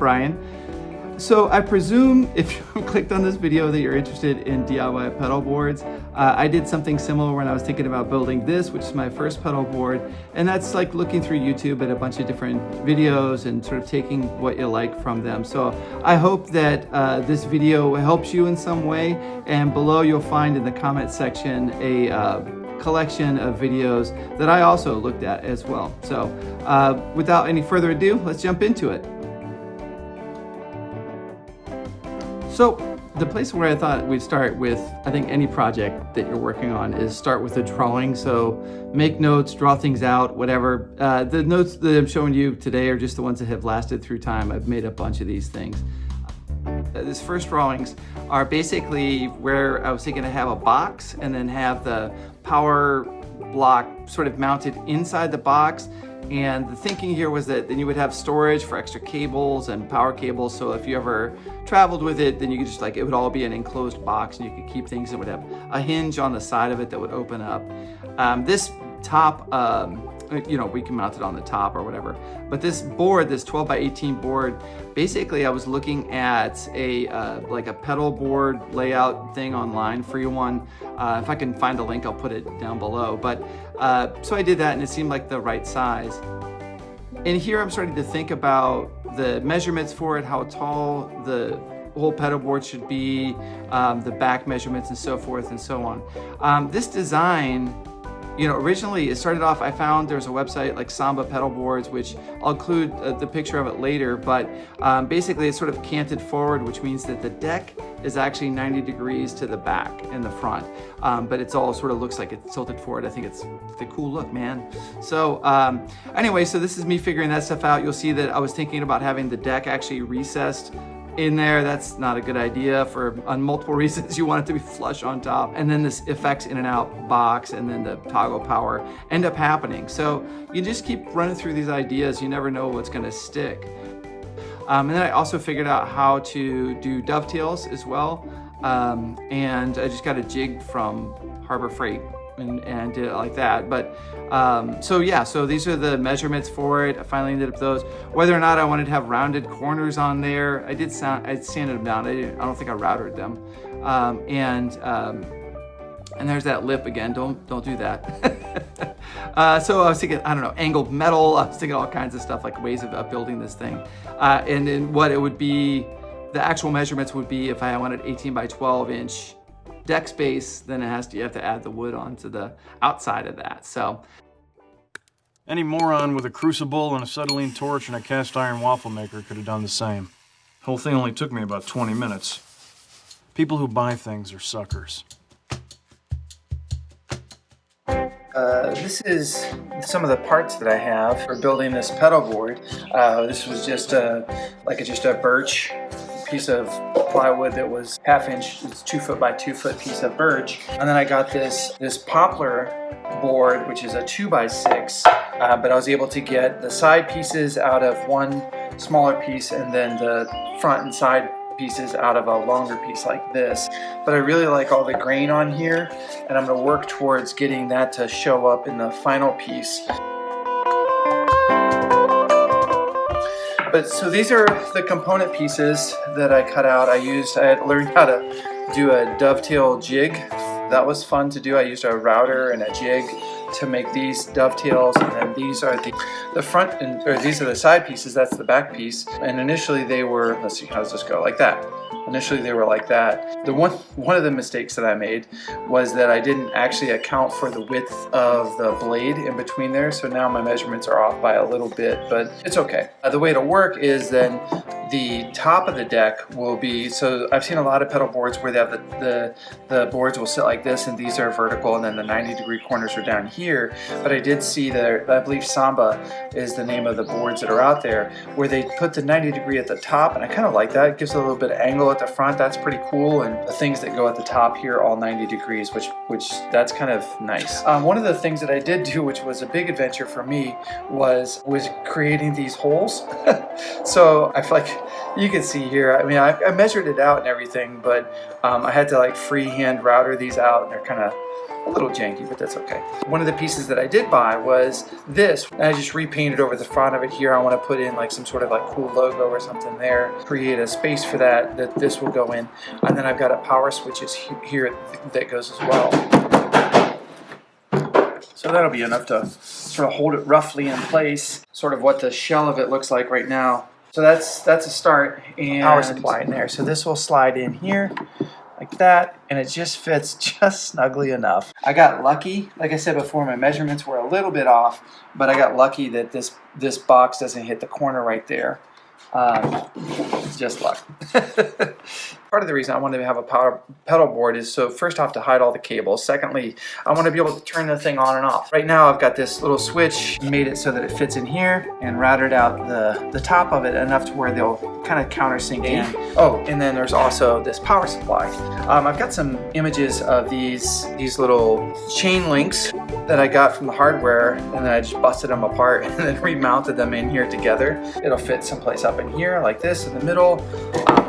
Brian. So I presume if you clicked on this video that you're interested in DIY pedal boards. I did something similar when I was thinking about building this, which is my first pedal board. And that's like looking through YouTube at a bunch of different videos and sort of taking what you like from them. So I hope that this video helps you in some way. And below you'll find in the comment section a collection of videos that I also looked at as well. So without any further ado, let's jump into it. So the place where I thought we'd start with, I think any project that you're working on, is start with a drawing. So make notes, draw things out, whatever. The notes that I'm showing you today are just the ones that have lasted through time. I've made a bunch of these things. These first drawings are basically where I was thinking to have a box and then have the power block sort of mounted inside the box. And the thinking here was that then you would have storage for extra cables and power cables. So if you ever traveled with it, then you could just like, it would all be an enclosed box and you could keep things. It would have a hinge on the side of it that would open up. This top, you know, we can mount it on the top or whatever. But this board, this 12 by 18 board, basically I was looking at a like a pedal board layout thing online, free one. If I can find a link, I'll put it down below. But so I did that and it seemed like the right size. And here I'm starting to think about the measurements for it, how tall the whole pedal board should be, the back measurements and so forth and so on. This design, you know, originally it started off, I found there's a website like Samba Pedal Boards, which I'll include the picture of it later, but basically it's sort of canted forward, which means that the deck is actually 90 degrees to the back and the front, but it's all sort of looks like it's tilted forward. I think it's a cool look, man. So anyway, so this is me figuring that stuff out. You'll see that I was thinking about having the deck actually recessed in there. That's not a good idea on multiple reasons. You want it to be flush on top, and then this effects in and out box and then the toggle power end up happening. So you just keep running through these ideas. You never know what's going to stick. And then I also figured out how to do dovetails as well. And I just got a jig from Harbor Freight and did it like that. But so yeah, so these are the measurements for it. I finally ended up those. Whether or not I wanted to have rounded corners on there, I sanded them down. I don't think I routed them. And there's that lip again. Don't do that. So I was thinking, I don't know, angled metal. I was thinking all kinds of stuff, like ways of building this thing. And then what it would be, the actual measurements would be if I wanted 18 by 12 inch deck space, then you have to add the wood onto the outside of that. So any moron with a crucible and a acetylene torch and a cast iron waffle maker could have done the same. The whole thing only took me about 20 minutes. People who buy things are suckers. This is some of the parts that I have for building this pedal board. This was just just a birch piece of plywood that was half-inch, it's 2 foot by 2 foot piece of birch. And then I got this poplar board, which is a 2 by 6, but I was able to get the side pieces out of one smaller piece and then the front and side pieces out of a longer piece like this. But I really like all the grain on here, and I'm going to work towards getting that to show up in the final piece. But so these are the component pieces that I cut out. I had learned how to do a dovetail jig. That was fun to do. I used a router and a jig to make these dovetails, and then these are the front, or these are the side pieces. That's the back piece. And initially they were, let's see, how does this go? Like that. Initially they were like that. The one of the mistakes that I made was that I didn't actually account for the width of the blade in between there. So now my measurements are off by a little bit, but it's okay. The way it'll work is then the top of the deck will be, so I've seen a lot of pedal boards where they have the boards will sit like this, and these are vertical, and then the 90-degree corners are down here. But I did see that, I believe Samba is the name of the boards that are out there, where they put the 90-degree at the top, and I kind of like that. It gives a little bit of angle at the front. That's pretty cool. And the things that go at the top here are all 90 degrees, which that's kind of nice. One of the things that I did do, which was a big adventure for me, was creating these holes. So I feel like you can see here, I mean, I measured it out and everything, but I had to like freehand router these out, and they're kind of a little janky, but that's okay. One of the pieces that I did buy was this, and I just repainted over the front of it here. I want to put in like some sort of like cool logo or something there, create a space for that this will go in. And then I've got a power switches here that goes as well. So that'll be enough to sort of hold it roughly in place, sort of what the shell of it looks like right now. So that's a start, and power supply in there. So this will slide in here like that, and it just fits just snugly enough. I got lucky, like I said before, my measurements were a little bit off, but I got lucky that this box doesn't hit the corner right there. Just luck. Part of the reason I wanted to have a pedal board is so first off to hide all the cables. Secondly, I want to be able to turn the thing on and off. Right now I've got this little switch, made it so that it fits in here, and routed out the top of it enough to where they'll kind of countersink in. Oh, and then there's also this power supply. I've got some images of these little chain links that I got from the hardware, and then I just busted them apart and then remounted them in here together. It'll fit someplace up in here like this in the middle,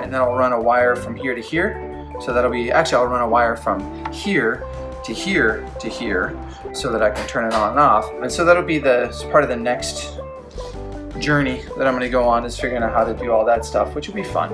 and then I'll run a wire from here to here. So that'll be, actually I'll run a wire from here to here to here so that I can turn it on and off. And so that'll be part of the next journey that I'm going to go on, is figuring out how to do all that stuff, which will be fun.